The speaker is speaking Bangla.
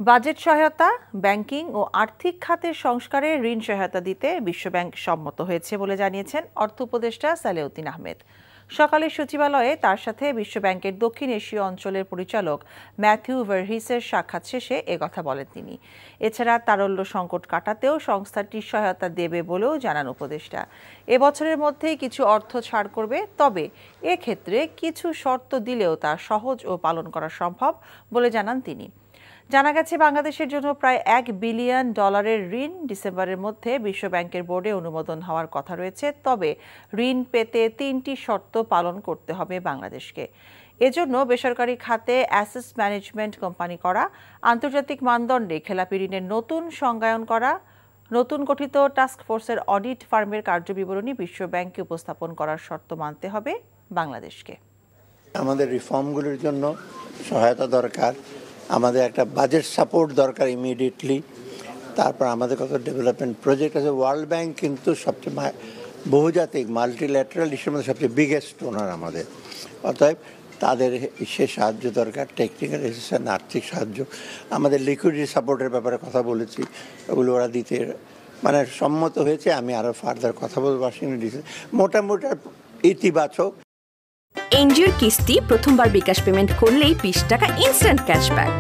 বাজেট সহায়তা, ব্যাংকিং ও আর্থিক খাতের সংস্কারে ঋণ সহায়তা দিতে বিশ্বব্যাংক সম্মত হয়েছে বলে জানিয়েছেন অর্থ উপদেষ্টা সালেউদ্দিন আহমেদ। সকালে সচিবালয়ে তার সাথে বিশ্বব্যাংকের দক্ষিণ এশীয় অঞ্চলের পরিচালক ম্যাথিউ ভার্হিসের সাক্ষাৎ শেষে একথা বলেন তিনি। এছাড়া তারল্য সংকট কাটাতেও সংস্থাটি সহায়তা দেবে বলেও জানান উপদেষ্টা। এবছরের মধ্যেই কিছু অর্থ ছাড় করবে, তবে এক্ষেত্রে কিছু শর্ত দিলেও তা সহজ ও পালন করা সম্ভব বলে জানান তিনি। জানা গেছে, বাংলাদেশের জন্য প্রায় $1 বিলিয়ন ঋণ ডিসেম্বরের মধ্যে বিশ্বব্যাংকের বোর্ডে অনুমোদন হওয়ার কথা রয়েছে। তবে ঋণ পেতে 3টি শর্ত পালন করতে হবে বাংলাদেশকে। এজন্য বেসরকারি খাতে অ্যাসেট ম্যানেজমেন্ট কোম্পানি করা, আন্তর্জাতিক মানদণ্ডে খেলাপি ঋণের নতুন সংজ্ঞায়ন করা, নতুন গঠিত টাস্ক ফোর্সের অডিট ফার্মের কার্যবিবরণী বিশ্বব্যাংকে উপস্থাপন করার শর্ত মানতে হবে বাংলাদেশকে। আমাদের রিফর্মগুলোর জন্য সহায়তা দরকার, আমাদের একটা বাজেট সাপোর্ট দরকার ইমিডিয়েটলি। তারপর আমাদের কত ডেভেলপমেন্ট প্রজেক্ট আছে। ওয়ার্ল্ড ব্যাংক কিন্তু সবচেয়ে বহুজাতিক মাল্টিল্যাটারাল ইস্যুর মধ্যে সবচেয়ে বিগেস্ট ওনার আমাদের। অতএব তাদের সে সাহায্য দরকার, টেকনিক্যাল অ্যাসিস্ট্যান্স, আর্থিক সাহায্য। আমাদের লিকুইডিটি সাপোর্টের ব্যাপারে কথা বলেছি, ওগুলো ওরা দিতে মানে সম্মত হয়েছে। আমি আরও ফার্দার কথা বলবো। মোটামুটি ইতিবাচক। এনজিওর কিস্তি প্রথমবার বিকাশ পেমেন্ট করলেই 20 টাকা ইনস্ট্যান্ট ক্যাশব্যাক।